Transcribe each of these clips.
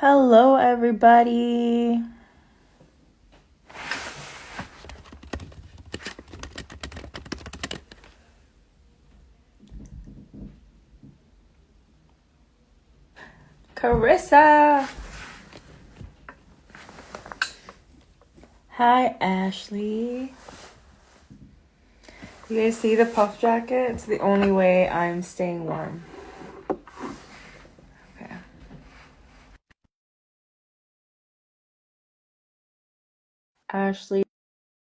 Hello, everybody. Carissa. Hi, Ashley. You guys see the puff jacket? It's the only way I'm staying warm. Okay. Ashley,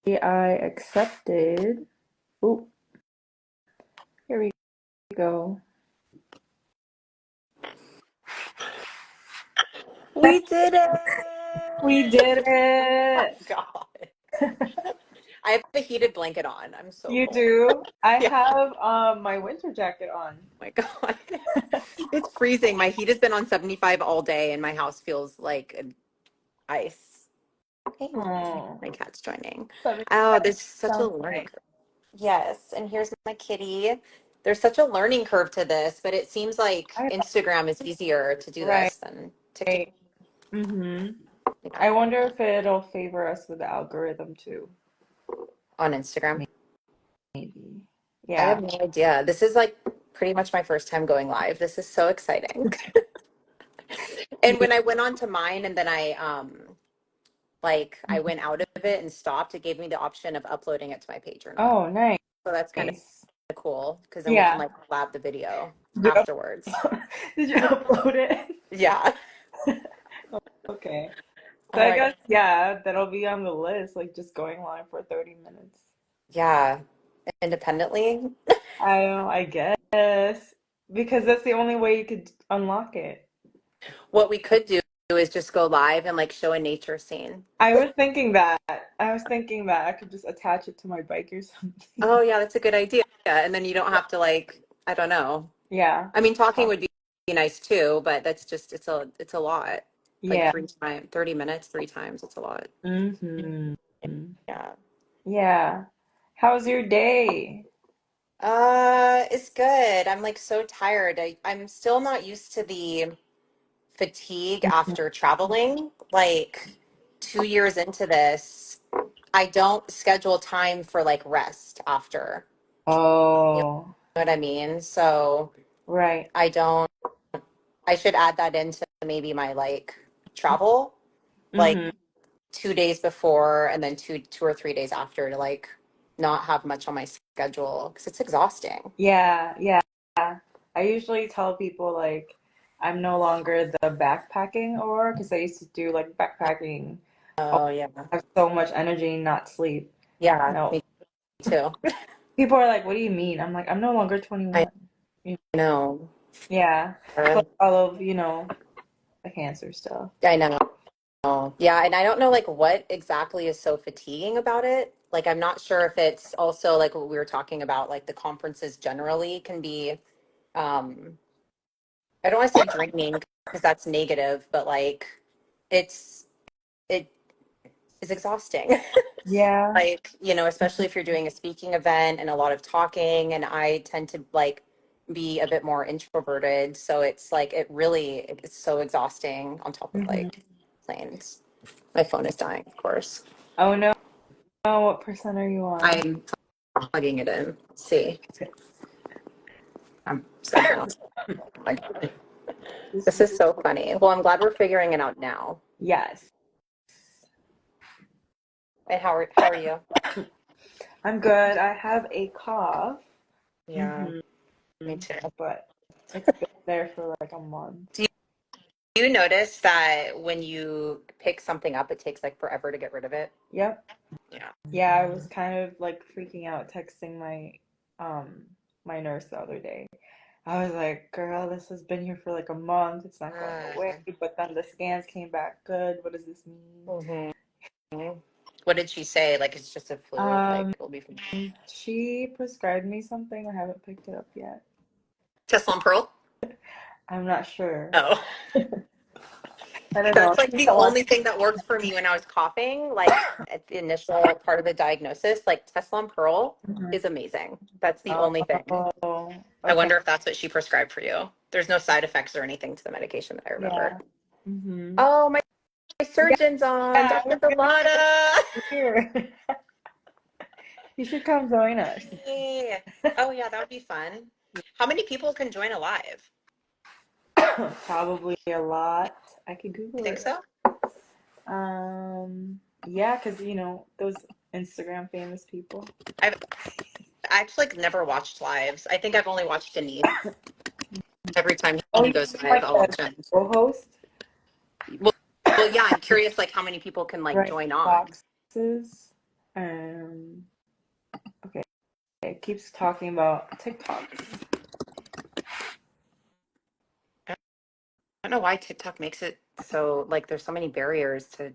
I accepted. Oh, here we go. We did it! We did it. God. I have a heated blanket on. I'm so You cold. do? I Yeah. have my winter jacket on. Oh my God. It's freezing. My heat has been on 75 all day and my house feels like ice. Hey, Oh, my cat's joining. Oh, 75 there's such a sounds learning nice. curve. Yes, and here's my kitty. There's such a learning curve to this, but it seems like I Instagram is easier to do right. this than TikTok. Mm-hmm. Yeah. I wonder if it'll favor us with the algorithm too. On Instagram. Maybe. I Yeah. have no idea. This is like pretty much my first time going live. This is so exciting. And when I went on to mine and then I went out of it and stopped, it gave me the option of uploading it to my page or not. Oh, nice. So that's kind of cool because then we can Yeah. like collab the video Did you, afterwards. did you upload it? Yeah. Okay. So Oh I my God. guess, yeah, that'll be on the list, like just going live for 30 minutes. Yeah. Independently. I don't know, I guess. Because that's the only way you could unlock it. What we could do is just go live and like show a nature scene. I was thinking that. I was thinking that I could just attach it to my bike or something. Oh yeah, that's a good idea. And then you don't have to like, I don't know. Yeah. I mean, talking would be nice too, but that's just it's a lot. Like Yeah. 30 minutes, three times, it's a lot. Mm-hmm. Yeah. Yeah. How's your day? It's good. I'm like so tired. I'm still not used to the fatigue after traveling. Like 2 years into this, I don't schedule time for like rest after. You Oh, know what I mean? So right. I don't, I should add that into maybe my like travel, like Mm-hmm. 2 days before and then two or 3 days after to like not have much on my schedule because it's exhausting. Yeah, yeah. I usually tell people like I'm no longer the backpacking or because I used to do like backpacking. Oh, Oh yeah. I have so much energy, not sleep. Yeah, No. me too. People are like, what do you mean? I'm like, I'm no longer I 21. You know? know. Yeah. Uh, Plus all of, the cancer stuff. I know. Yeah, and I don't know like what exactly is so fatiguing about it. Like I'm not sure if it's also like what we were talking about, like the conferences generally can be I don't want to say draining because that's negative, but like it's it is exhausting. Yeah. Like, especially if you're doing a speaking event and a lot of talking, and I tend to like be a bit more introverted. So it's like it's so exhausting on top of Hmm. like planes. My phone is dying, of course. Oh no. What percent are you on? I'm plugging it in. Let's see. I'm so done. Like, this is so funny. Well, I'm glad we're figuring it out now. Yes. And how are you? I'm good. I have a cough. Yeah, Hmm. me too. But it's been there for like a month. Do you notice that when you pick something up, it takes like forever to get rid of it? Yep. Yeah. Yeah, I was kind of like freaking out texting um my nurse the other day. I was like, girl, this has been here for like a month. It's not going away. But then the scans came back good. What does this mean? Mhm. What did she say? Like it's just a flu. Like Um, it'll be fine. she prescribed me something. I haven't picked it up yet. Tesla Pearl? I'm not sure. Oh, I don't know. that's like the only thing that worked for me when I was coughing. Like at the initial part of the diagnosis, like Tesla Pearl Mhm. is amazing. That's the only thing. Oh, I okay. wonder if that's what she prescribed for you. There's no side effects or anything to the medication that I remember. Yeah. Mm-hmm. Oh, my Yeah, surgeon's on. I Dr. was gonna Delana. say here. You should come join us. Yay. Oh, yeah, that would be fun. How many people can join a live? Probably a lot. I could You Google think it. so? Yeah, because those Instagram famous people. I've actually like, never watched lives. I think I've only watched Denise. Every time Oh, he you goes mean live, like I'll the watch him. co-host, Well, well, yeah, I'm curious like how many people can like right? join on. Boxes. Um, okay. It keeps talking about TikToks. I don't know why TikTok makes it so like there's so many barriers to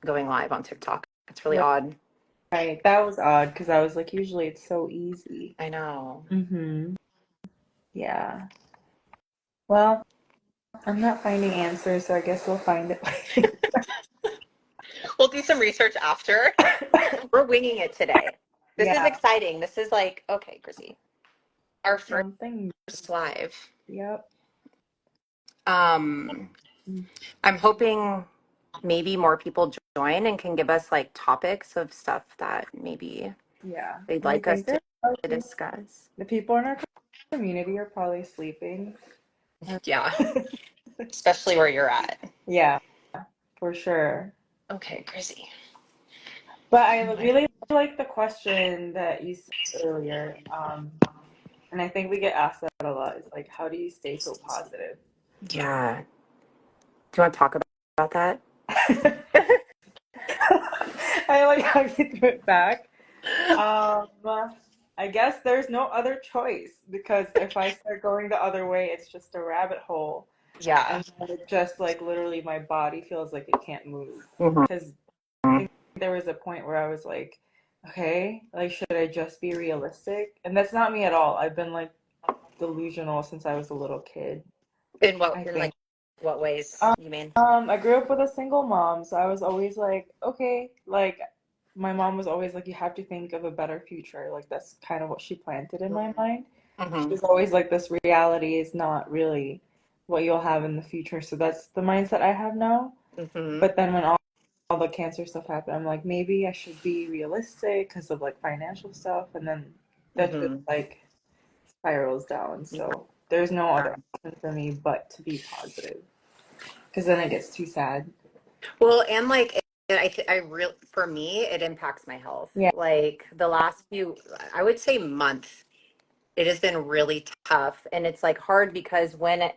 going live on TikTok. It's really odd. Right. That was odd because I was like, usually it's so easy. I know. Mm-hmm. Yeah. Well, I'm not finding answers, so I guess we'll find it later. We'll do some research after. We're winging it today. This is Yeah. exciting. This is like, okay, Chrissy, our Something. first live. Yep. Um, I'm hoping maybe more people join and can give us like topics of stuff that maybe Yeah. they'd And I like us think to probably discuss. the people in our community are probably sleeping. Yeah, especially where you're at. Yeah, for sure. Okay, Chrissy. But I really like the question that you said earlier. And I think we get asked that a lot. It's like, how do you stay so positive? Yeah. Do you want to talk about that? I like how you threw it back. Um, I guess there's no other choice because if I start going the other way, it's just a rabbit hole. Yeah. And then it just like literally my body feels like it can't move. Hmm. Because I think there was a point where I was like, okay, like, should I just be realistic? And that's not me at all. I've been like delusional since I was a little kid, In what, I in like think. what ways Um, you mean? I grew up with a single mom, so I was always like, okay, like my mom was always like, you have to think of a better future. Like that's kind of what she planted in my mind. She Mm-hmm. was always like, this reality is not really what you'll have in the future. So that's the mindset I have now. Mm-hmm. But then when all the cancer stuff happened, I'm like, maybe I should be realistic because of like financial stuff. And then that just Mm-hmm. like spirals down. So there's no other option for me but to be positive because then it gets too sad. Well, and like I real for me, it impacts my health. Yeah. Like the last few, I would say month, it has been really tough, and it's like hard because when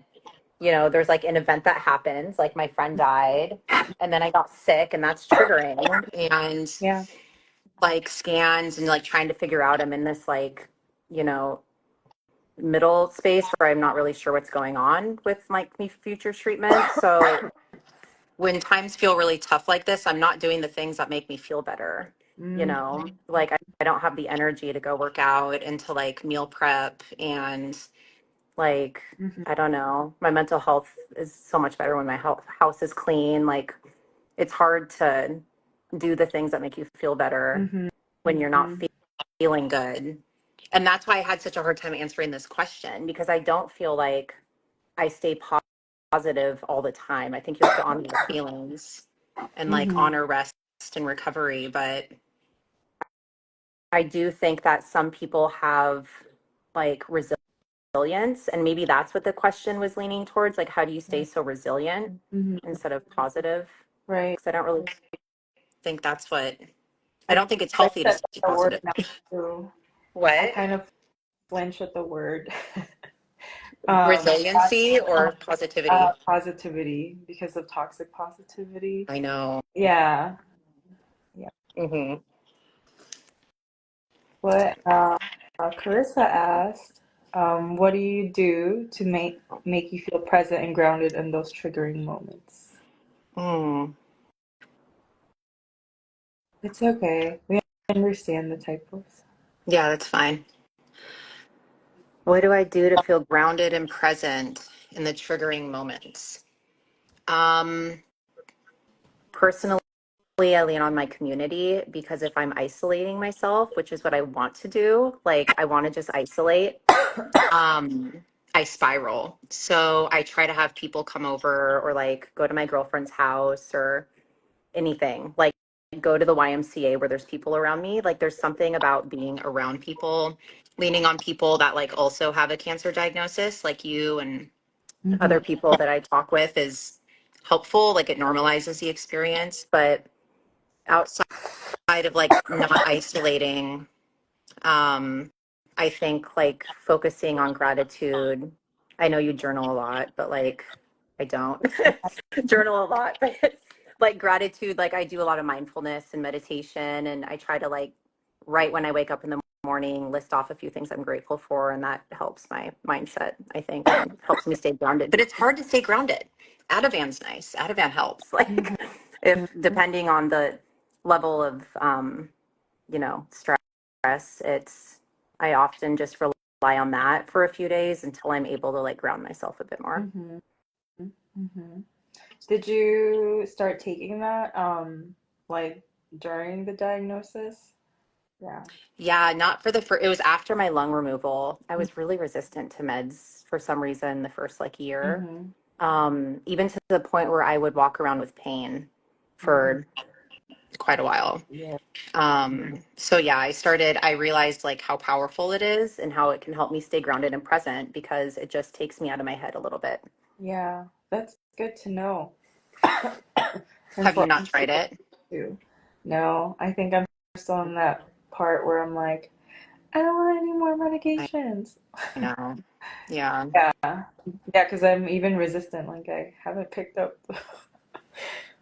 there's like an event that happens, like my friend died, and then I got sick, and that's triggering, and Yeah. like scans and like trying to figure out, I'm in this like you know middle space where I'm not really sure what's going on with like me future treatment. So when times feel really tough like this, I'm not doing the things that make me feel better. Mm-hmm. Like I don't have the energy to go work out and to like meal prep and like, I don't know, my mental health is so much better when my house is clean. Like it's hard to do the things that make you feel better Mm-hmm. when you're not feeling good. And that's why I had such a hard time answering this question because I don't feel like I stay positive all the time. I think you have to honor your feelings and like Mm-hmm. honor rest and recovery. But I do think that some people have like resilience, and maybe that's what the question was leaning towards. Like, how do you stay so resilient Mm-hmm. instead of positive? Right. Because I don't really think I I don't think it's flinch healthy to at stay the word positive. now too. I What? kind of flinch at the word. Um, Resiliency or positivity? positivity because of toxic positivity. I know. Yeah. Yeah. Hmm. What Carissa asked, what do you do to make you feel present and grounded in those triggering moments? Mm. It's okay. We understand the typos. Yeah, that's fine. What do I do to feel grounded and present in the triggering moments? Um, Personally, I lean on my community because if I'm isolating myself, which is what I want to do, like I want to just isolate. Um, I spiral. So I try to have people come over or like go to my girlfriend's house or anything. Like go to the YMCA where there's people around me. Like there's something about being around people, leaning on people that like also have a cancer diagnosis, like you and Hmm. other people that I talk with is helpful. Like it normalizes the experience. But outside of like not isolating, um, I think like focusing on gratitude. I know you journal a lot, but like I don't journal a lot, but like gratitude, like I do a lot of mindfulness and meditation, and I try to like right when I wake up in the morning, list off a few things I'm grateful for, and that helps my mindset, I think, and helps me stay grounded. But it's hard to stay grounded. Ativan's nice. Ativan helps. Hmm. Like if depending on the level of stress, it's I often just rely on that for a few days until I'm able to like ground myself a bit more. Hmm. Hmm. Did you start taking that like during the diagnosis? Yeah. Yeah, not for the first, it was after my lung removal. I was really resistant to meds for some reason the first like year. Hmm. Even to the point where I would walk around with pain Hmm. for quite a while. Yeah. So yeah, I realized like how powerful it is and how it can help me stay grounded and present because it just takes me out of my head a little bit. Yeah. That's good to know. Have you not Important to tried it? do. No, I think I'm still in that part where I'm like, I don't want any more I medications. know. Yeah. Yeah. Yeah, because I'm even resistant. Like I haven't picked up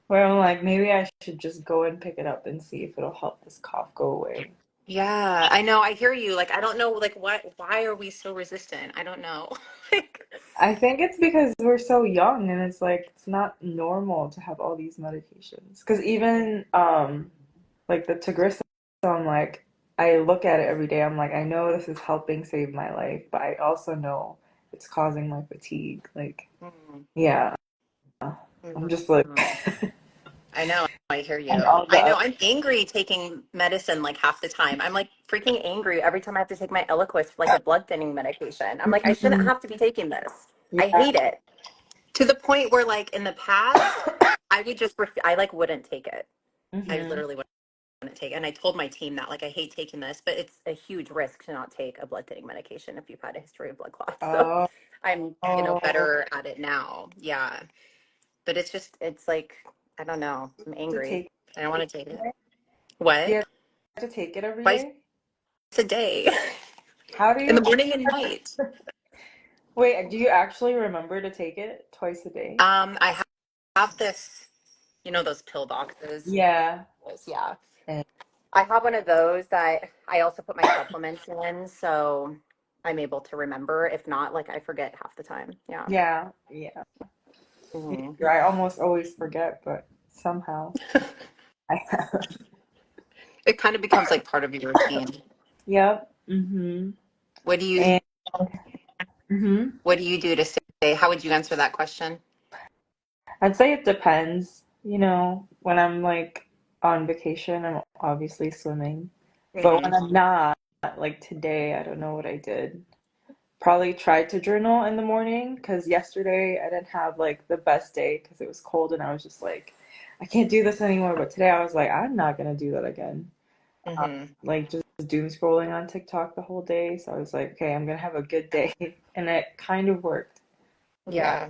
where I'm like, maybe I should just go and pick it up and see if it'll help this cough go away. Yeah, I know. I hear you. Like, I don't know, like, why are we so resistant? I don't know. Like, I think it's because we're so young and it's like it's not normal to have all these medications. Because even like the Tagrisso, I'm like I look at it every day. I'm like I know this is helping save my life, but I also know it's causing my fatigue. Like mm, yeah, I'm mhm, just like mhm. I know. I hear and you. all the I other know. I'm angry taking medicine like half the time. I'm like freaking angry every time I have to take my Eliquis for like a blood thinning medication. I'm like, I shouldn't Mhm. have to be taking this. I Yeah. hate it. To the point where like in the past, I would just I like wouldn't take it. I Hmm. literally wouldn't take it. And I told my team that like I hate taking this, but it's a huge risk to not take a blood thinning medication if you've had a history of blood clots. So Oh, I'm, oh, better at it now. Yeah. But it's like, I don't know. I'm to angry. take I don't it want to take it. every day? Do you What? have to take it every Twice day? a day How do in the you morning and night. wait? Do you actually remember to take it twice a day? I have this, those pill boxes. Yeah. Yeah. Eh, I have one of those that I also put my supplements in. So I'm able to remember. If not, like I forget half the time. Yeah. yeah, yeah. Me Hmm. too. I almost always forget, but somehow I have. It kind of becomes like part of your routine. Yep. Mm-hmm. What do you And mm-hmm. what do you do to stay? How would you answer that question? I'd say it depends. When I'm like on vacation, I'm obviously swimming. But when Hmm. I'm not, like today, I don't know what I did. Probably tried to journal in the morning because yesterday I didn't have like the best day because it was cold and I was just like, I can't do this anymore. But today I was like, I'm not gonna do that again. Hmm. Like just doom scrolling on TikTok the whole day. So I was like, okay, I'm gonna have a good day, and it kind of worked. Yeah.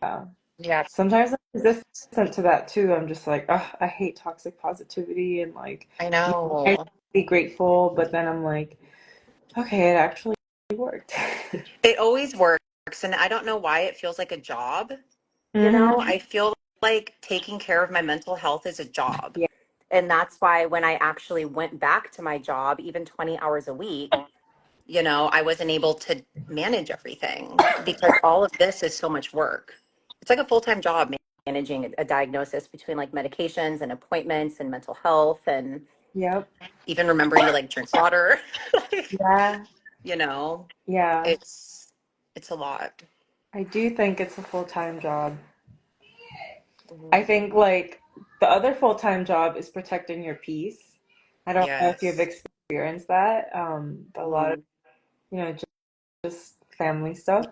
Yeah. Yeah. Sometimes I'm resistant to that too. I'm just like, oh, I hate toxic positivity and like, I I know. be grateful, but then I'm like, okay, it actually worked. It always works. And I don't know why it feels like a job. Hmm. I feel like taking care of my mental health is a job. Yeah. And that's why when I actually went back to my job, even 20 hours a week, I wasn't able to manage everything because all of this is so much work. It's like a full-time job managing a diagnosis between like medications and appointments and mental health and Yep. even remembering to like drink water. Yeah. you know, Yeah. it's a lot. I do think it's a full-time job. I Mhm. think like the other full-time job is protecting your peace. I don't know if you've Yes. experienced that, but a lot of, Mhm. just family stuff.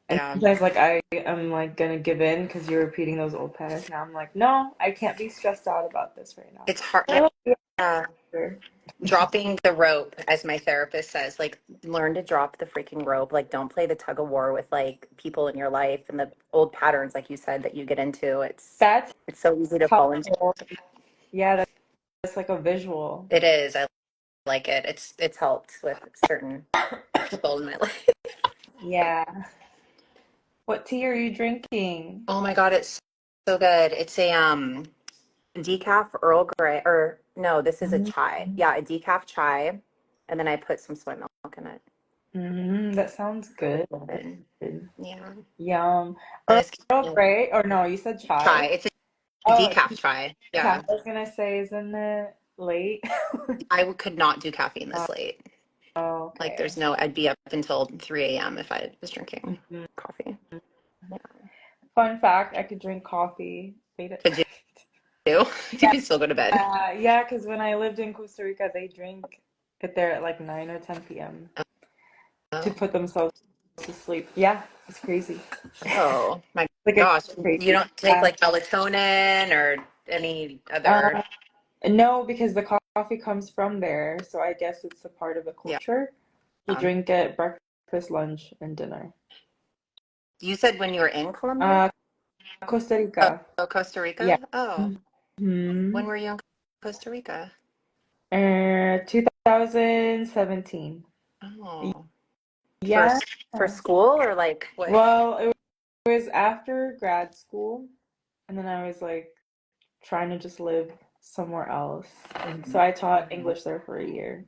And Yeah. sometimes like I am like gonna give in because you're repeating those old patterns. Now I'm like, no, I can't be stressed out about this right now. It's hard. I love the Yeah. answer. Dropping the rope, as my therapist says, like learn to drop the freaking rope. Like don't play the tug of war with like people in your life and the old patterns, like you said, that you get into. That's It's so easy to fall into. helpful. Yeah, that's like a visual. It is. I like it. It's helped with certain people in my life. Yeah. What tea are you drinking? Oh my God, it's so good. It's a decaf Earl Grey, or no, this is a chai. Yeah, a decaf chai, and then I put some soy milk in it. That sounds good. And yeah, Yum. I Earl just Grey, or no, you said chai. chai? It's a Oh, it's decaf chai. decaf. Yeah, I was gonna say, isn't it late? could not do caffeine this late. Oh, Like, okay. I'd be up until 3 a.m. if I was drinking Mhm. coffee. Yeah. Fun fact, I could drink coffee late at Could you night. do? You can still go to bed. Yeah, because when I lived in Costa Rica, they drink it there at like 9 or 10 p.m. to Oh, put themselves to sleep. Yeah, it's crazy. oh my Like it's gosh. You crazy. don't take Yeah. like melatonin or any other, Uh, no, because the coffee comes from there, so I guess it's a part of the yeah. culture. You drink it breakfast, lunch, and dinner. You said when you were in Colombia? Uh, Costa Oh, Rica. Costa Yeah. Rica? Oh, Hmm. when were you in Costa Rica? 2017. Oh, for Yeah. for school or like what? Well, it was after grad school, and then I was like trying to just live somewhere else. And so I taught Mhm. English there for a year.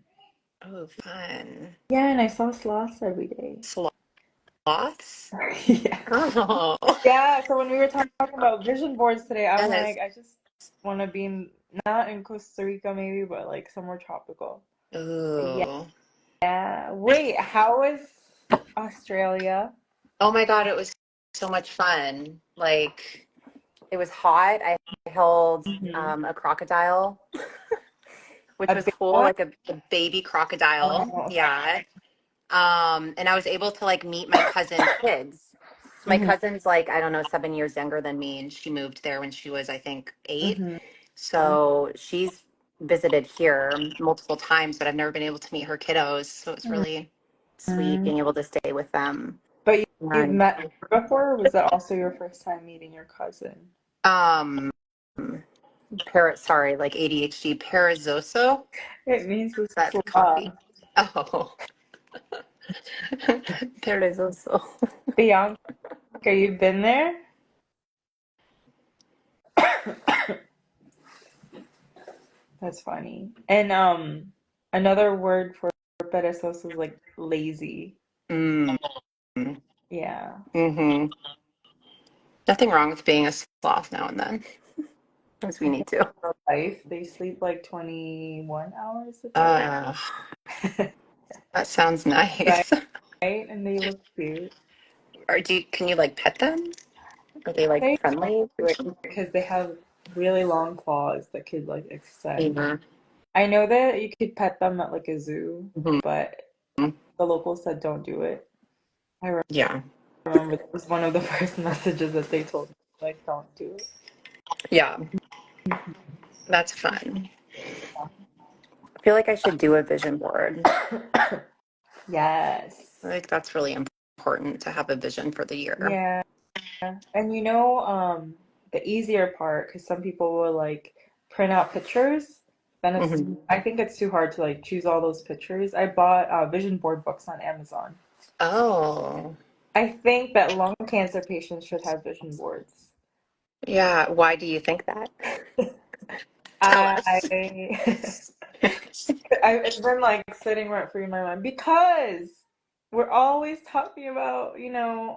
Oh, fun. Yeah, and I saw sloths every day. Sloths? Yeah. Oh, Yeah, so when we were talking about vision boards today, I'm yes. like, I just want to be not in Costa Rica maybe, but like somewhere tropical. Ooh. Yeah. Wait, how was Australia? Oh my God, it was so much fun. Like, it was hot. I held Hmm. a crocodile, which A was big cool, one? like a baby crocodile. Oh. Yeah. And I was able to like meet my cousin's kids. So my Hmm. cousin's like, I don't know, 7 years younger than me, and she moved there when she was, I think, 8. Hmm. So she's visited here multiple times, but I've never been able to meet her kiddos. So it's really sweet Hmm. being able to stay with them. But you've And met her before, or was that also your first time meeting your cousin? um, like ADHD, perezoso. It means the That's coffee. sloth. Oh, perezoso. Bianca, you've been there? That's funny. And another word for perezoso is like lazy. Mm. Yeah. Mm-hmm. Nothing wrong with being a sloth now and then, as we I need think to. for life they sleep like 21 hours a day. Uh, that sounds Right? nice. And they look cute. Or can you like pet them? Are they like They friendly? do it because they have really long claws that could like extend. Yeah. I know that you could pet them at like a zoo, Mhm. but the locals said don't do it. I Yeah. remember that was one of the first messages that they told me, like, don't do Yeah. That's fun. I feel like I should do a vision board. it. I Yes. think that's really important to have a vision for the year. Yeah. And the easier part, because some people will like print out pictures, then Hmm. I think it's too hard to like choose all those pictures. I bought vision board books on Amazon. Oh, I think that lung cancer patients should have vision boards. yeah. Why do you think that? Tell I, us. it's been like sitting right free in my mind because we're always talking about,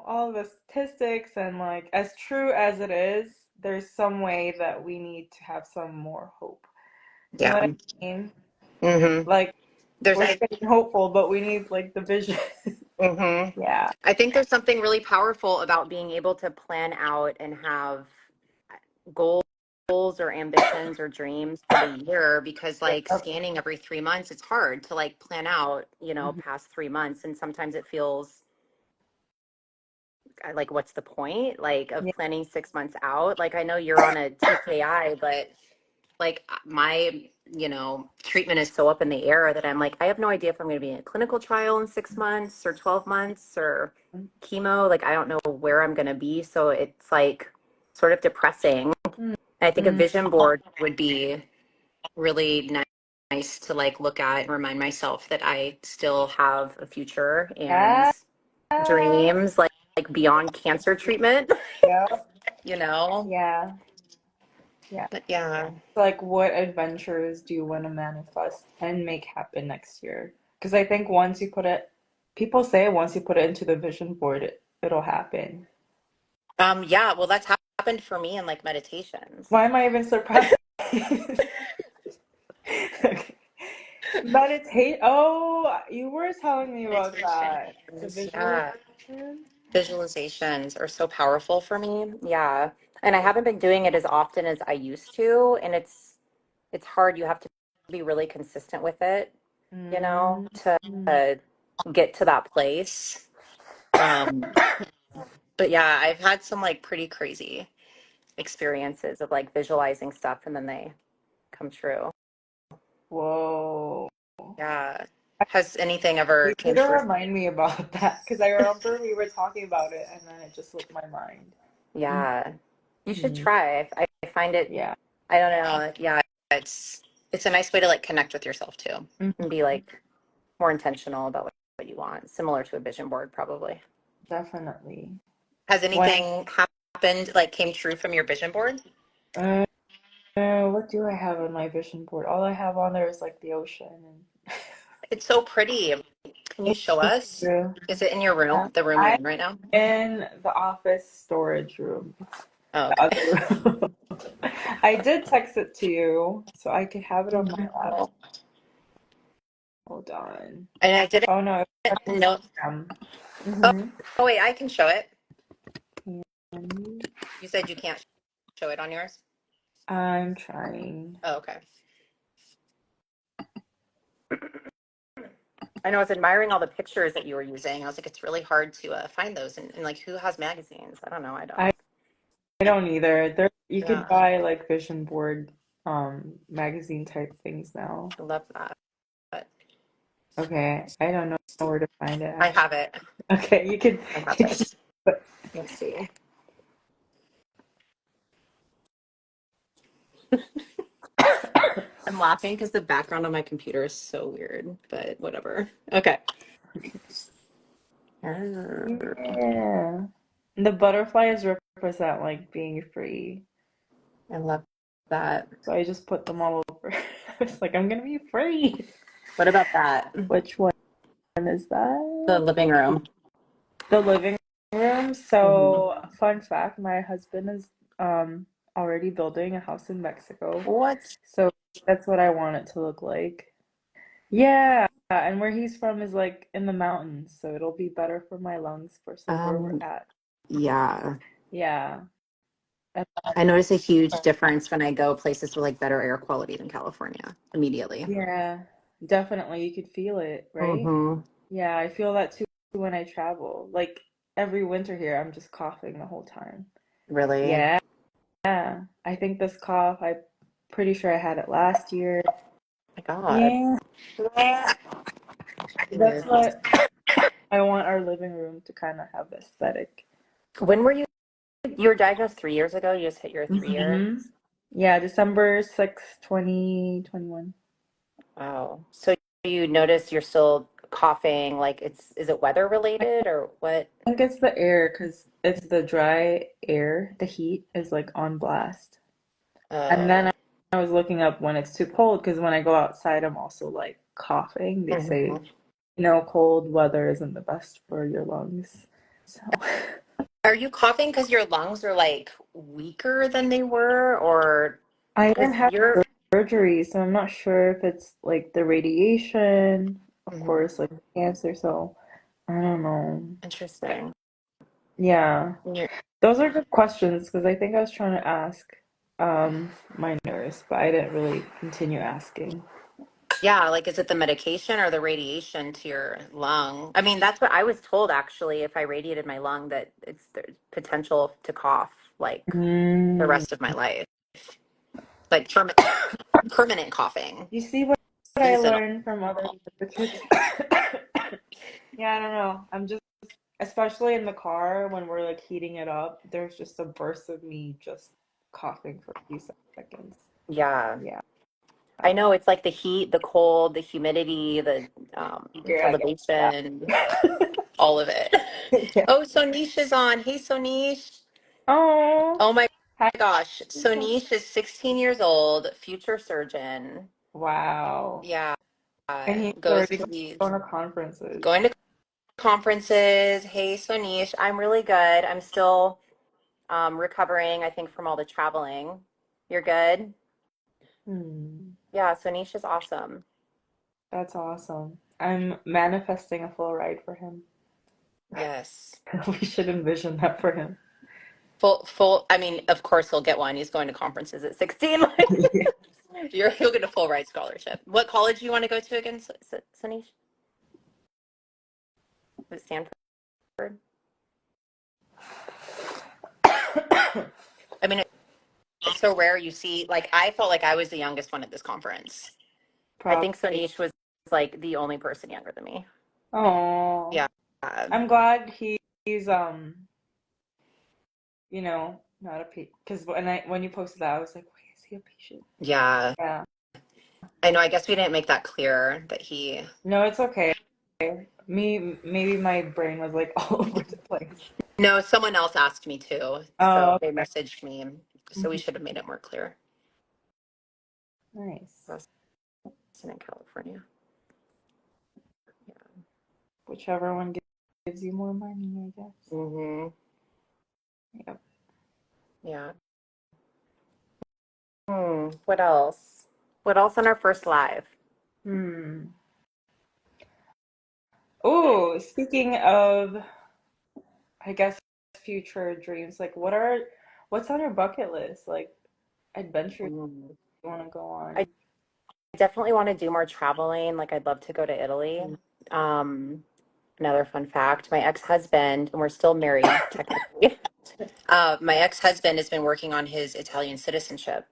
all the statistics and like as true as it is, there's some way that we need to have some more hope. You know Yeah. what I mean? Hmm. Like There's, we're getting hopeful, but we need like the vision. hmm Yeah. I think there's something really powerful about being able to plan out and have goals or ambitions or dreams for the year because like Yep. scanning every 3 months, it's hard to like plan out, Mhm. past 3 months. And sometimes it feels like what's the point like of Yeah. planning 6 months out? Like I know you're on a TKI, but like my, treatment is so up in the air that I'm like, I have no idea if I'm going to be in a clinical trial in 6 months or 12 months or chemo. Like I don't know where I'm going to be. So it's like sort of depressing. Mm, And I think a mm, vision board would be really nice to like look at and remind myself that I still have a future and yeah. dreams like beyond cancer treatment, Yeah. you know? Yeah. Yeah. But yeah. So, like, what adventures do you want to manifest and make happen next year? Because I think once you put it, people say once you put it into the vision board, it'll happen. Yeah, well that's happened for me in like meditations. Why am I even surprised? Okay. Meditate. Oh, you were telling me about that. The Meditations, yeah. visualization. Visualizations are so powerful for me. Yeah. And I haven't been doing it as often as I used to, and it's hard. You have to be really consistent with it, Mm. to get to that place. Um, but yeah, I've had some like pretty crazy experiences of like visualizing stuff and then they come true. Whoa. Yeah. Has anything ever You came need to true? remind me about that because I remember we were talking about it and then it just slipped my mind. Yeah. You should Mhm. try. I find it, Yeah. I don't know. Yeah, it's a nice way to like connect with yourself too and be Mhm. like more intentional about what you want, similar to a vision board probably. Definitely. Has When anything happened like came true from your vision board? uh, what do I have on my vision board? All I have on there is like the ocean and It's so pretty. Can you show thank us? you. Is it in your Yeah. room, the room you're I'm in right now? in the office storage room. Oh, The okay. other room. I did text it to you, so I could have it on my lap. No. Hold on. And I didn't Oh no, it's know. on Instagram. Oh, Mm-hmm. oh, wait, I can show it. And You said you can't show it on yours? I'm trying. Oh, okay. I know I was admiring all the pictures that you were using. I was like, it's really hard to find those. And like, who has magazines? I don't know. I I don't. I don't either. There you could Yeah, buy like vision board magazine type things now. I love that. But Okay, I don't know where to find it I actually. have it. Okay, you could, I have you it. could but Let's see. I'm laughing because the background on my computer is so weird, but whatever. Okay. yeah. The butterflies represent like being free. I love that. So I just put them all over. I was like, I'm gonna be free. What about that? Which one is The that? living room. The living room. Hmm. So, fun fact, my husband is already building a house in Mexico. What? So that's what I want it to look like. Yeah, and where he's from is like in the mountains, so it'll be better for my lungs versus where we're Um, at. yeah. Yeah. And I notice a huge difference when I go places with like better air quality than California immediately. yeah, definitely you could feel it, right? Hmm. Yeah, I feel that too when I travel. Like every winter here, I'm just coughing the whole time. Really? Yeah. Yeah, I think this cough, I'm pretty sure I had it last year. My God. Yeah, yeah. That's Weird. what I want our living room to kind of have aesthetic. When were you were diagnosed 3 years ago? You just hit your 3 year. Hmm. Yeah, December 6th, 2021. Wow. So you notice you're still coughing, like is it weather related or what? I think it's the air because it's the dry air. The heat is like on blast. And then Oh. I was looking up when it's too cold because when I go outside, I'm also like coughing. They say, Mhm. cold weather isn't the best for your lungs. So. Are you coughing because your lungs are like weaker than they were, or I didn't because have you're surgery, so I'm not sure if it's like the radiation, of Mhm. course, like cancer, so I don't know. Interesting. Yeah, You're, those are good questions because I think I was trying to ask my nurse, but I didn't really continue asking. Yeah, like is it the medication or the radiation to your lung? I mean, that's what I was told actually, if I radiated my lung that it's there's potential to cough like the Mm. rest of my life. Like permanent coughing, You see what I seasonal. learned from other advocates? Yeah, I don't know. I'm just, especially in the car when we're like heating it up, there's just a burst of me just coughing for a few seconds. Yeah. Yeah. I know it's like the heat, the cold, the humidity, the Yeah, I get elevation, all of it. that. Yeah. Oh, Soneesh is on. Hey, Soneesh. Oh, Oh my hi. gosh. Soneesh is 16 years old, future surgeon. Wow. Yeah. And he's Goes already to these, going to conferences. going to conferences. Hey, Sonish, I'm really good. I'm still recovering, I think, from all the traveling. You're good? Hmm. Yeah, Sonish is awesome. That's awesome. I'm manifesting a full ride for him. Yes. We should envision that for him. I mean, of course he'll get one. He's going to conferences at 16. You'll get a full ride scholarship. What college do you want to go to again, Sonish? Is it Stanford? I mean, it's so rare you see, like, I felt like I was the youngest one at this conference. I Probably. think Sonish was like the only person younger than me. Oh, Yeah. I'm glad he's not a patient. Because when you posted that, I was like, wait, is he a patient? Yeah. Yeah. I know. I guess we didn't make that clear that he. No, it's okay. Maybe my brain was like all over the place. No, someone else asked me too. So Oh, they okay. messaged me. So we Mhm. should have made it more clear. Nice. Boston in California. Yeah. Whichever one gives you more money, I guess. Hmm. Yep. Yeah. What else? What else on our first live? Hmm. Oh, speaking of, I guess, future dreams, like what's on your bucket list? Like adventures Mm. you want to go I on? definitely want to do more traveling. Like I'd love to go to Italy. Um, Another fun fact, my ex-husband, and we're still married technically. My ex-husband has been working on his Italian citizenship.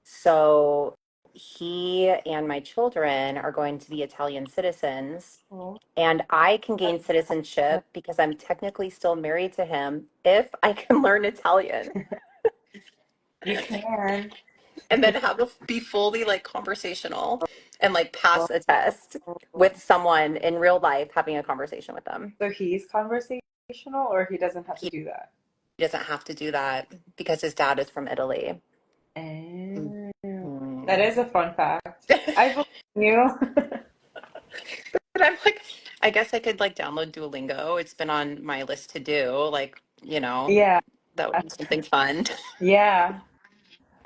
So he and my children are going to be Italian citizens. Oh, And I can gain citizenship because I'm technically still married to him if I can learn Italian you can. and then be fully like conversational and like pass a test with someone in real life having a conversation with them. So he's conversational, or he doesn't have to He do that? doesn't have to do that because his dad is from Italy. And that Mhm. is a fun fact. I believe you. But I'm like, I guess I could like download Duolingo. It's been on my list to do. Like, Yeah, that would be something fun. yeah.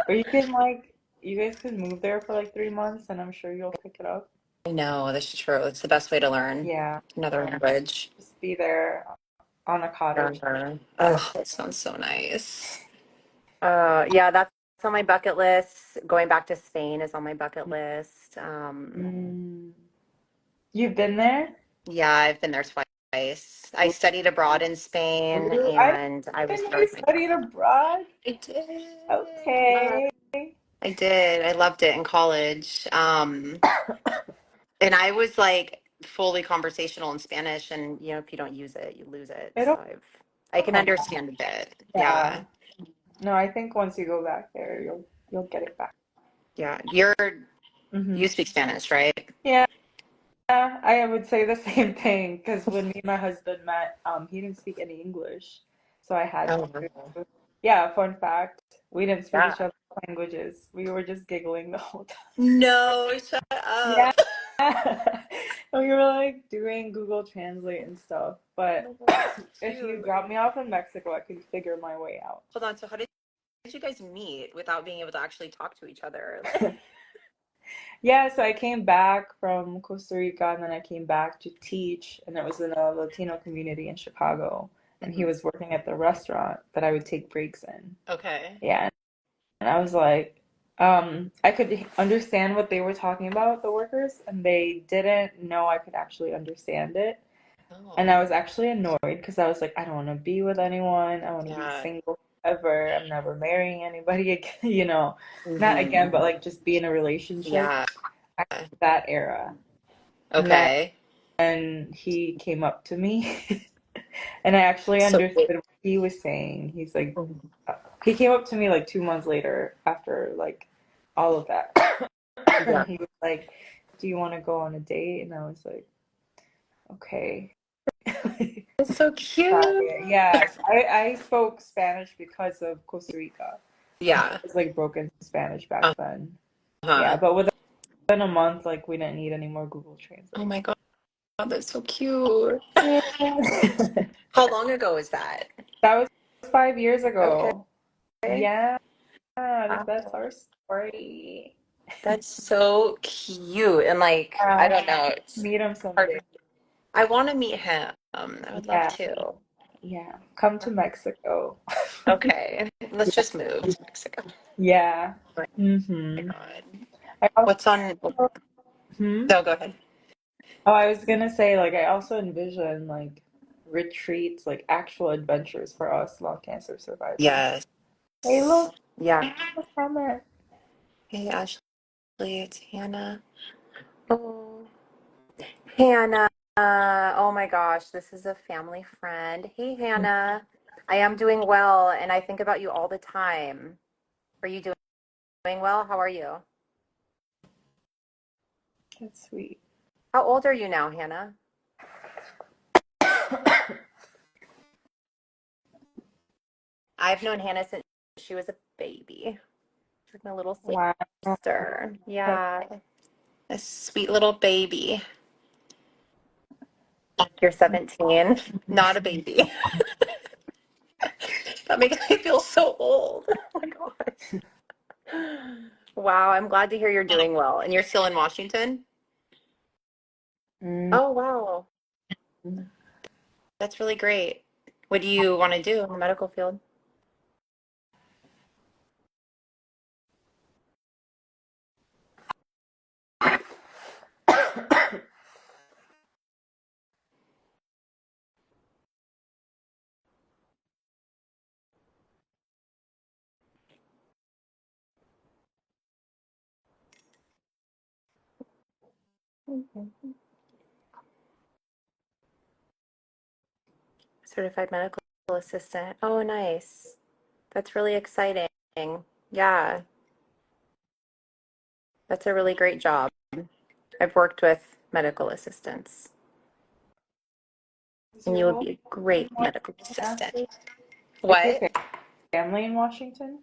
Or you guys could move there for like 3 months, and I'm sure you'll pick it up. I know, that's true. It's the best way to learn Yeah, another language. just be there on a cottage. Oh, that sounds so nice. Yeah, that's on my bucket list. Going back to Spain is on my bucket list. Mm. You've been there? Yeah, I've been there twice. I studied abroad in Spain Ooh, I and I was didn't there know you with my studied abroad. I did. Okay. I did. I loved it in college. And I was like fully conversational in Spanish, and if you don't use it, you lose it. It'll So I can come back. understand a bit. Yeah. Yeah. No, I think once you go back there, you'll get it back. Yeah. Hmm. You speak Spanish, right? Yeah, I would say the same thing because when me and my husband met, he didn't speak any English, so I had Oh, to. Yeah, fun fact, we didn't speak yeah. each other's languages. We were just giggling the whole time. No, shut Yeah. up. We were like doing Google Translate and stuff, Oh but my God, that's so if you cute. drop me off in Mexico, I could figure my way out. Hold on. So how did you guys meet without being able to actually talk to each other? Yeah, so I came back from Costa Rica and then I came back to teach, and it was in a Latino community in Chicago. And he Mhm. was working at the restaurant that I would take breaks in. Okay. Yeah, and I was like, I could understand what they were talking about, the workers, and they didn't know I could actually understand it. And Oh, I was actually annoyed because I was like, I don't want to be with anyone. I want to be yeah. single forever. I'm never marrying anybody again, not Hmm. again, but like just be in a relationship. Yeah. I that era. And Okay. then he came up to me and I actually So understood what he was saying. He's like, he came up to me like 2 months later after like all of that. And yeah. he was like, do you want to go on a date? And I was like, okay. It's so cute. Yes, I spoke Spanish because of Costa Rica. Because Yeah. it was like broken Spanish back then. Yeah, Uh-huh. but within a month, like we didn't need any more Google Oh Translate. my God, that's so cute. Yeah. How long ago was that? That was 5 years Okay. ago. Yeah, that's Wow. our story. That's so cute. And like, I Uh, don't know, it's Meet him hard. someday. I want to meet him. I would love Yeah, to. yeah. Come to Mexico. Okay. Let's just move to Mexico. Yeah. Oh my Mm-hmm. God. I also, What's on? hmm? No, go ahead. Oh, I was gonna say, like, I also envision like retreats, like actual adventures for us lung cancer survivors. Yes. Hey, look, Yeah. what's comment? Hey, Ashley, it's Hannah. Oh, Hannah. Oh my gosh, this is a family friend. Hey, Hannah. I am doing well, and I think about you all the time. Are you doing well? How are you? That's sweet. How old are you now, Hannah? I've known Hannah since she was a baby. She's like my little Wow. sister. Yeah, a sweet little baby. You're 17, not a baby. That makes me feel so old. Oh my gosh. Wow, I'm glad to hear you're doing well. And you're still in Washington? Mm. Oh, wow. That's really great. What do you want to do in the medical field? Mhm. Certified medical assistant. Oh, nice. That's really exciting. Yeah, that's a really great job. I've worked with medical assistants, Is and your you would whole be a family in great medical Washington, assistant. Ashley? Is your What? family in Washington?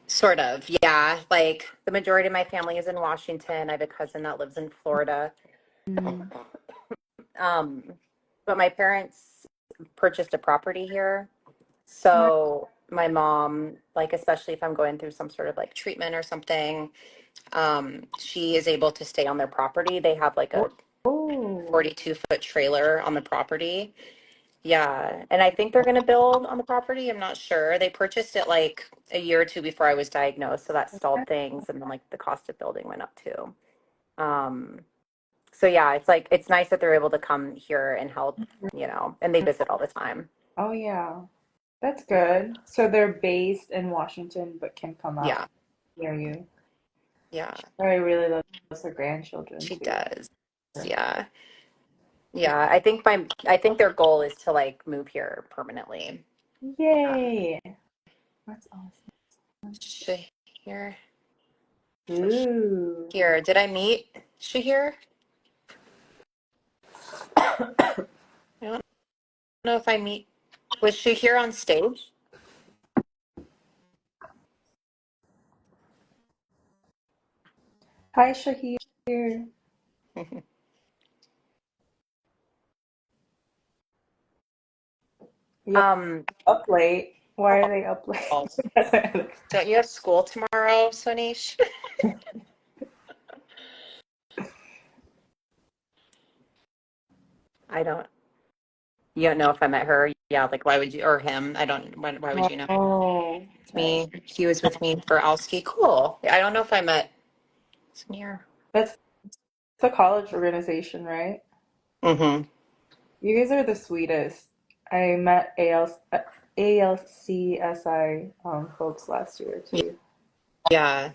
Sort of, yeah. Like the majority of my family is in Washington. I have a cousin that lives in Florida. Mm. Um, but my parents purchased a property here. Nice. So my mom, like especially if I'm going through some sort of like treatment or something, she is able to stay on their property. They have like a Oh, 42-foot trailer on the property. Yeah, and I think they're going to build on the property. I'm not sure. They purchased it like a year or two before I was diagnosed, so that stalled things, and then like the cost of building went up too. Um, so yeah, it's like it's nice that they're able to come here and help, and they visit all the time. oh yeah. That's good. So they're based in Washington but can come out Yeah, near you. yeah, She probably really loves her grandchildren she too. does. Yeah, yeah. I think their goal is to like move here permanently. Yay! That's awesome. Shahir, Ooh. here. Did I meet Shahir? I don't know if I meet. Was Shahir on stage? Hi, Shahir. Yeah, Um, up late. Why are they up oh, late? don't you have school tomorrow, Soneesh? I don't. You don't know if I met her. Yeah, like why would you, or him? I don't, why would you know? Oh, It's okay. me. He was with me for Alski. Cool. I don't know if I met Soneesh. That's the college organization, right? Mm-hmm. You guys are the sweetest. I met ALCSI folks last year too. Yeah. Yeah.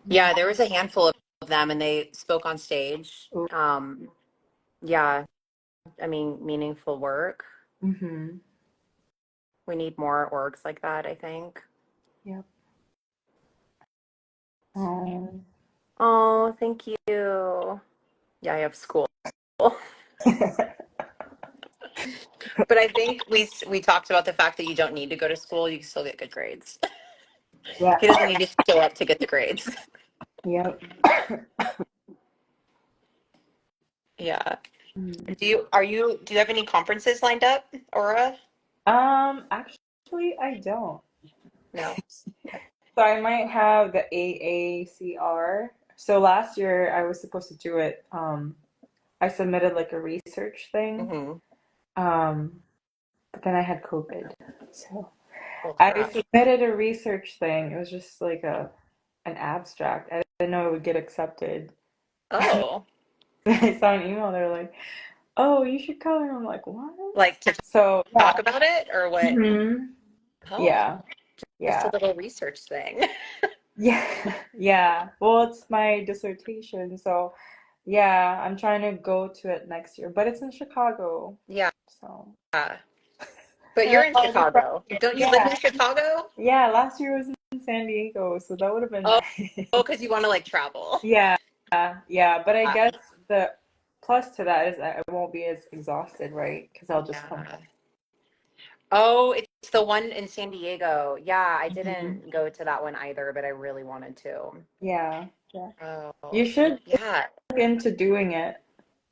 Yeah, there was a handful of them and they spoke on stage. Yeah, I mean, meaningful work. Mm-hmm. We need more orgs like that, I think. Yep. Um, Oh, thank you. Yeah, I have school. But I think we talked about the fact that you don't need to go to school. You can still get good grades. yeah. He doesn't need to show up to get the grades. Yep. Yeah. Mm. Do you have any conferences lined up, Aura? Actually, I don't. No. So I might have the AACR. So last year I was supposed to do it. I submitted like a research thing. Mm-hmm. Um, but then I had COVID. So Oh I crap. submitted a research thing. It was just like a an abstract. I didn't know it would get accepted. Oh. I saw an email. They're like, "Oh, you should come." And I'm like, "What?" Like to So talk yeah. about it or what? Hmm. Oh, Yeah. just a Yeah. little research thing. Yeah. Yeah. Well, it's my dissertation, so yeah, I'm trying to go to it next year, but it's in Chicago. Yeah. So But and you're in I'll be Chicago. Don't you live yeah. in Chicago? Yeah, last year was in San Diego, so that would have been Oh, nice. oh, because you want to like travel. Yeah. Yeah, but I Uh, guess the plus to that is that I won't be as exhausted, right? Because I'll just come yeah. Oh, it's the one in San Diego. Yeah, I home. Hmm. didn't go to that one either, but I really wanted to. Yeah. Yeah. You Oh, should yeah. look into doing it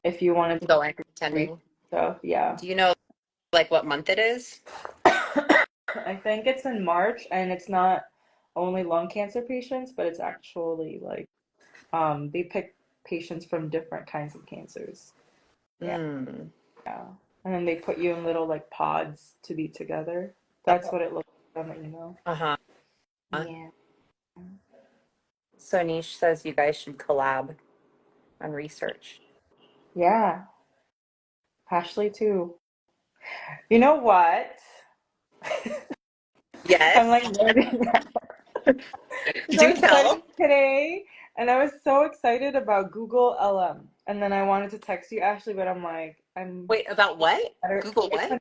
if you want to Going, do attending. stuff. Yeah. Do you know like what month it is? I think it's in March and it's not only lung cancer patients, but it's actually like they pick patients from different kinds of cancers. Yeah. Mm. Yeah. And then they put you in little like pods to be together. That's what it looks like on the email. Uh-huh. Yeah. Soneesh says you guys should collab on research. Yeah. Ashley too. You know what? I'm Yes. like nerding out. So I Do was studying tell. today and I was so excited about Google LM. And then I wanted to text you, Ashley, but I'm like, I'm Wait, about what? better. Google It's what? on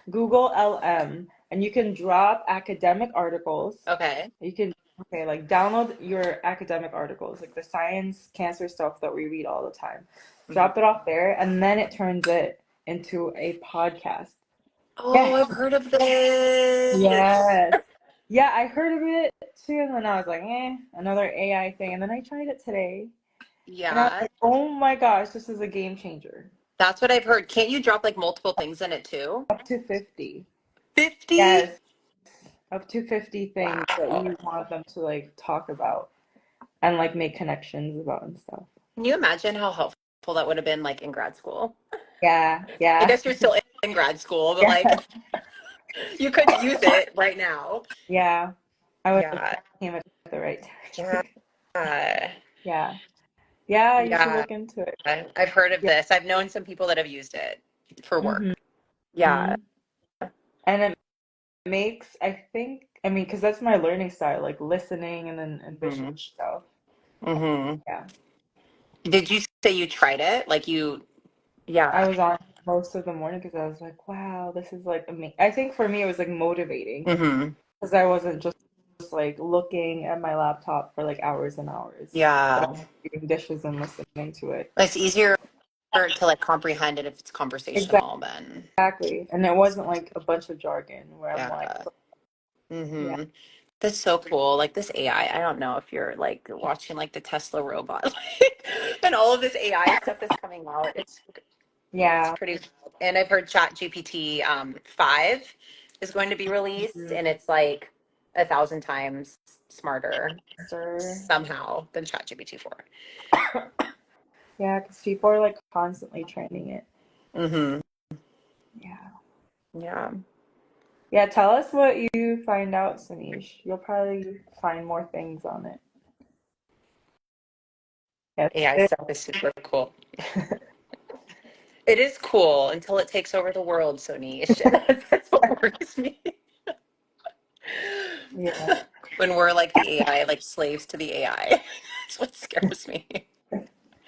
Google LM and you can drop academic articles. Okay. You can, okay, like download your academic articles, like the science, cancer stuff that we read all the time. Mhm. Drop it off there and then it turns it into a podcast. Oh, Yeah. I've heard of this. Yes. Yeah, I heard of it too, and then I was like, another AI thing. And then I tried it today, and I was Yeah, like, oh my gosh, this is a game changer. that's what I've heard. Can't you drop like multiple things in it too? Up to 50. 50? Yes, up to 50 things that Wow. you want them to like talk about and like make connections about and stuff. Can you imagine how helpful that would have been like in grad school? Yeah, I yeah, guess you're still in grad school, but yeah, like you could use it right now. yeah. I was Yeah. came at the right Yeah. time. Yeah, yeah, you should Yeah. look into it. I've heard of Yeah. this. I've known some people that have used it for Hmm. work. Yeah. And it makes, I think, I mean, because that's my learning style, like listening and then and visual Hmm. stuff. Hmm. Yeah. Did you say you tried it? Like you, I yeah. was on most of the morning because I was like, wow, this is like amazing. I think for me, it was like motivating Hmm. because I wasn't just like looking at my laptop for like hours and hours, but I Yeah. was doing dishes and listening to it. It's easier to like comprehend it if it's conversational then. Exactly. And it wasn't like a bunch of jargon where I'm like, Yeah. yeah, Hmm. That's so cool. Like this AI, I don't know if you're like watching like the Tesla robot like, and all of this AI stuff that's coming out. It's yeah. pretty wild. And I've heard Chat GPT 5 is going to be released and it's like 1,000 times smarter Sure. somehow than Chat GPT 4. Yeah, because people are like constantly training it. Mm-hmm. Yeah. Yeah. Yeah, tell us what you find out, Soneesh. You'll probably find more things on it. Yes. AI stuff is super cool. It is cool until it takes over the world, so niche. That's what worries me. Yeah. When we're like the AI, like slaves to the AI. That's what scares me.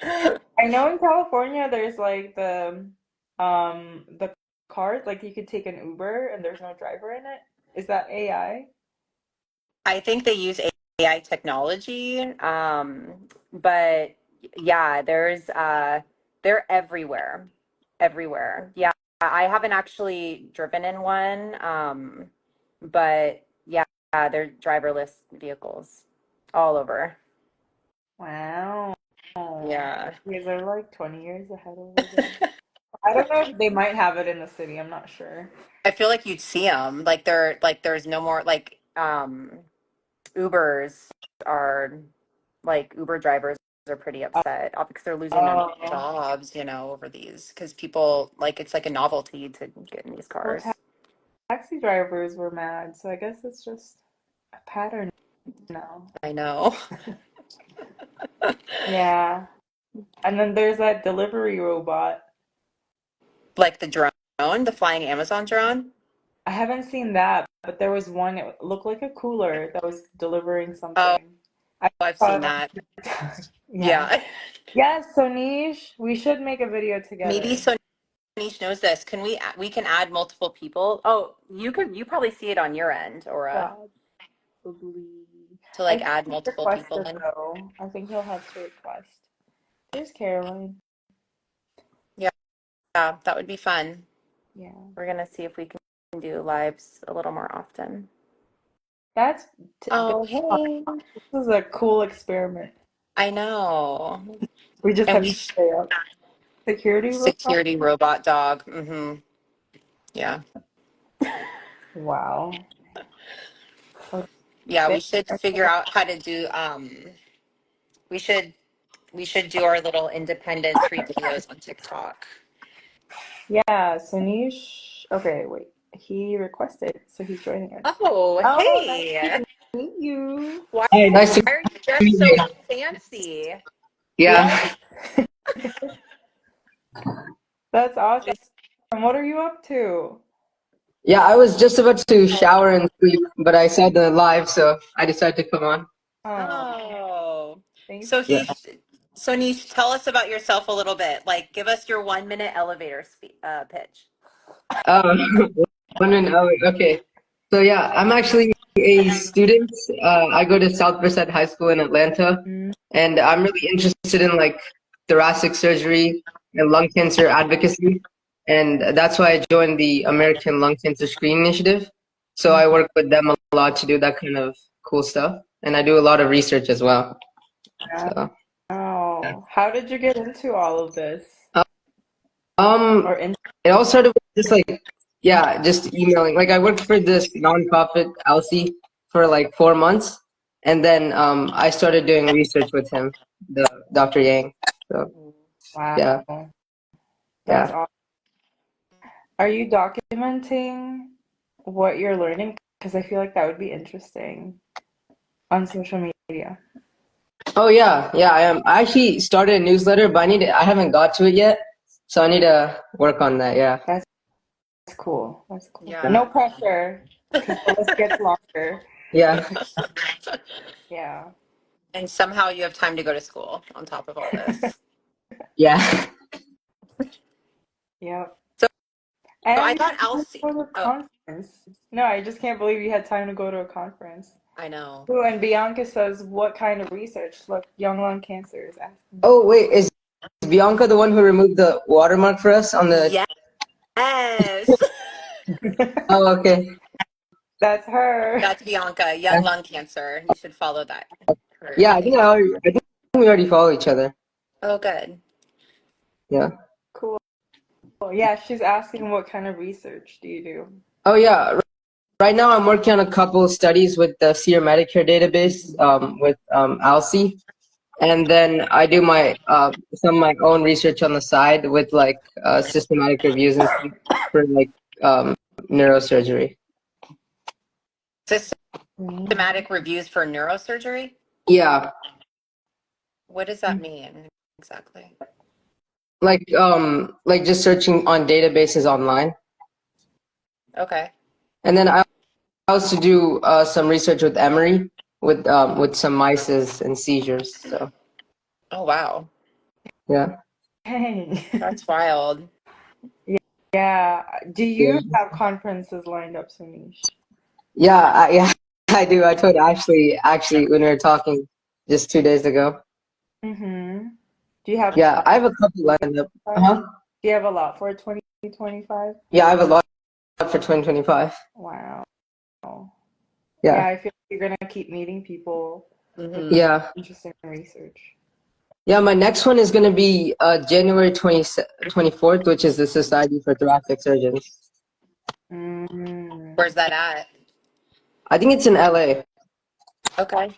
I know in California there's like the cars, like you could take an Uber and there's no driver in it. Is that AI? I think they use AI technology, but yeah, they're everywhere, everywhere. Yeah, I haven't actually driven in one, but yeah, they're driverless vehicles all over. Wow. Yeah. You guys are like 20 years ahead over there. I don't know if they might have it in the city. I'm not sure. I feel like you'd see them. Like they're like there's no more like Ubers are like Uber drivers are pretty upset because they're losing their Oh, jobs, over these because people like it's like a novelty to get in these well, cars. taxi drivers were mad, so I guess it's just a pattern now. I know. Yeah. And then there's that delivery robot. Like the drone, the flying Amazon drone. I haven't seen that, but there was one, it looked like a cooler that was delivering Oh, something. I I've saw seen it on that. TikTok. Yeah. Yeah. Yes, Sonish, we should make a video Maybe together. Soneesh knows this. We can add multiple people? Oh, you probably see it on your end, or Probably. to I like think add he multiple people requested in. though. I think he'll have to request. There's Caroline. Yeah, yeah, that would be fun. Yeah. We're gonna see if we can do lives a little more often. That's this Oh, hey. is a cool experiment. I know. We just And have we to stay up. Security robot? security robot dog. Mm-hmm. Yeah. Wow. Yeah, we Okay. should figure out how to do we should we should do our little independent free videos on TikTok. Yeah, Soneesh. Okay, wait. He requested, so he's joining us. Oh, Oh, nice hey. to meet you. Why Hi, nice to are you dressed meet so you. fancy? Yes, Yeah, that's awesome. Just What are you up to? yeah, I was just about to shower and sleep, but I saw the live, so I decided to come on. Oh, oh. thanks. So Yeah. so Nish, tell us about yourself a little bit. Like give us your 1 minute elevator pitch. Um, okay. So yeah, I'm actually a student. I go to South Merced High School in Atlanta, Mm, and I'm really interested in like thoracic surgery and lung cancer advocacy, and that's why I joined the American Lung Cancer Screening Initiative. So I mhm. work with them a lot to do that kind of cool stuff, and I do a lot of research as well. So yeah. Wow. How did you get into all of this? Um, Or in it all started with just like, yeah, just emailing. Like I worked for this nonprofit, Alcy, for like 4 months, and then I started doing research with him, the Dr. Yang. So Wow. yeah, That's yeah. awesome. Are you documenting what you're learning? Because I feel like that would be interesting on social media. Oh yeah, yeah. I am. I actually started a newsletter, but I haven't got to it yet, so I need to work on that. Yeah, That's cool. That's cool. yeah, No Yeah. pressure, because the list gets longer. yeah, Yeah. And somehow you have time to go to school on top of all this. yeah. Yep. So, so I And you thought had time to Elsie. go to a Oh, conference. No, I just can't believe you had time to go to a conference. I know. Ooh, and Bianca says, what kind of research? Look, young lung cancer is asking. Oh wait, is Bianca the one who removed the watermark for us on the? Yes. Oh, okay. That's her. That's Bianca, Yeah, young lung cancer. You should follow that her yeah. page. I think we already follow each other. Oh, good. Yeah. Cool. Yeah, she's asking what kind of research do you do? Oh yeah. Right now, I'm working on a couple of studies with the Seer Medicare database with ALSI, and then I do my some of my own research on the side with like systematic reviews and stuff for like neurosurgery. Systematic reviews for neurosurgery? Yeah, What does that mean exactly? like just searching on databases online. Okay. And then I also do some research with Emory with some mices and seizures. So Oh, wow. yeah. Dang. That's wild. Yeah. Do Yeah. you have conferences lined up, Soneesh? Yeah, I do. I told actually when we were talking just 2 days ago. Mm-hmm. Do you have Yeah, I have a couple lined up. 2025? Uh-huh. Do you have a lot for 2025? Yeah, I have a lot for 2025. Wow. Yeah, Yeah. I feel like you're gonna keep meeting people with Mm-hmm. Yeah. interesting research. Yeah, my next one is going to be January 24th, which is the Society for Thoracic Surgeons. Mm. Where's that at? I think it's in LA. Okay.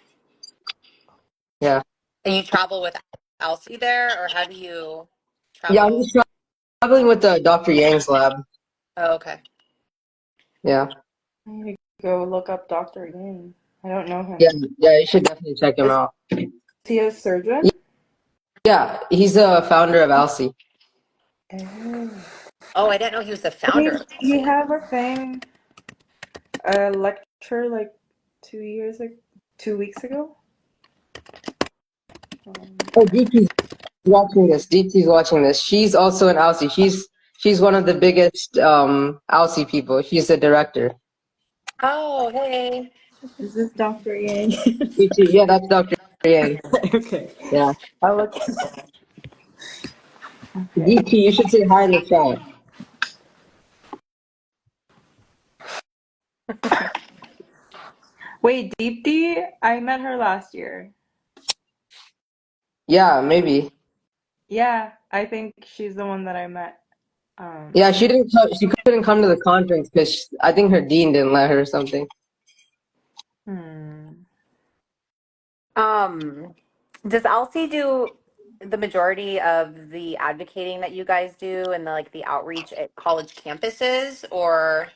Yeah. And you travel with Elsie there, or how do you Yeah, I'm travel? just traveling with Dr. Yang's lab. Oh, okay. Yeah. I need to go look up Dr. Yang. I don't know Yeah, him. yeah, you should definitely check him Is out. he a surgeon? Yeah, he's the founder of ALSI. Oh. Oh, I didn't know he was the founder Did of he Elsie. have a lecture like 2 years ago, 2 weeks ago? Oh, DT's watching this. DT's watching this. She's also an ALSI. She's one of the biggest ALSI people. She's the director. Oh, hey. Is this Dr. Yang? DT, yeah, that's Dr. Yang. Okay. Yeah. I'll look. Okay. DT, you should say hi in the chat. Wait, Deepti? I met her last year. Yeah, maybe. Yeah, I think she's the one that I met. Yeah, she couldn't come to the conference because I think her dean didn't let her or something. Hmm. Um, does Elsie do the majority of the advocating that you guys do and the outreach at college campuses, or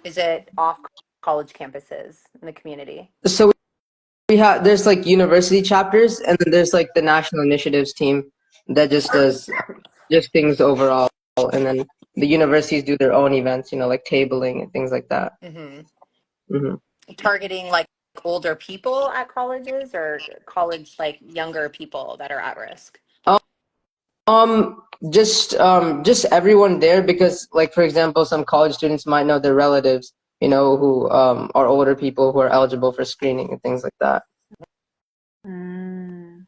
is it off college campuses in the community? So there's like university chapters and then there's like the national initiatives team that just does just things overall, and then the universities do their own events, like tabling and things like that. Mm-hmm. Hmm. Targeting older people at colleges or college younger people that are at risk? Just everyone there because like for example, some college students might know their relatives, who are older people who are eligible for screening and things like that. Hmm.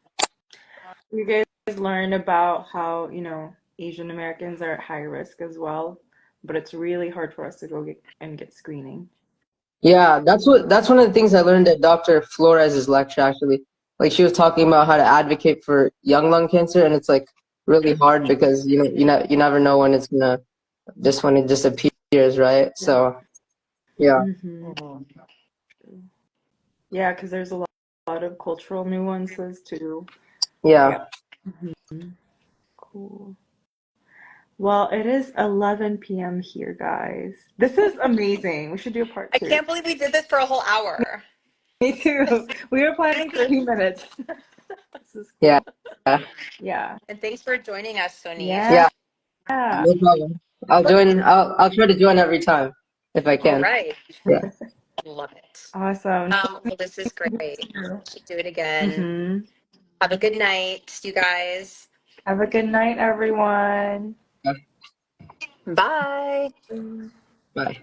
You guys learn about how, Asian Americans are at high risk as well, but it's really hard for us to go get screening. Yeah, that's one of the things I learned at Dr. Flores's lecture actually. Like she was talking about how to advocate for young lung cancer, and it's like really hard because you never know when it's gonna just when it disappears, right? So yeah, Mm-hmm. Mm-hmm. Yeah, because there's a lot of cultural nuances too. Yeah. yeah, Cool. Well, it is 11 p.m. here, guys. This is amazing. We should do a part I two. can't believe we did this for a whole hour. Me too. We were This planning is 30 minutes. This is yeah, cool. Yeah. And thanks for joining us, Soneesh. Yeah. yeah. No problem. I'll join. I'll try to join every time if I All can. right. Yeah. Love it. Awesome. Well, this is great. Should do it again. Mm-hmm. Have a good night, you guys. Have a good night, everyone. Bye. Bye.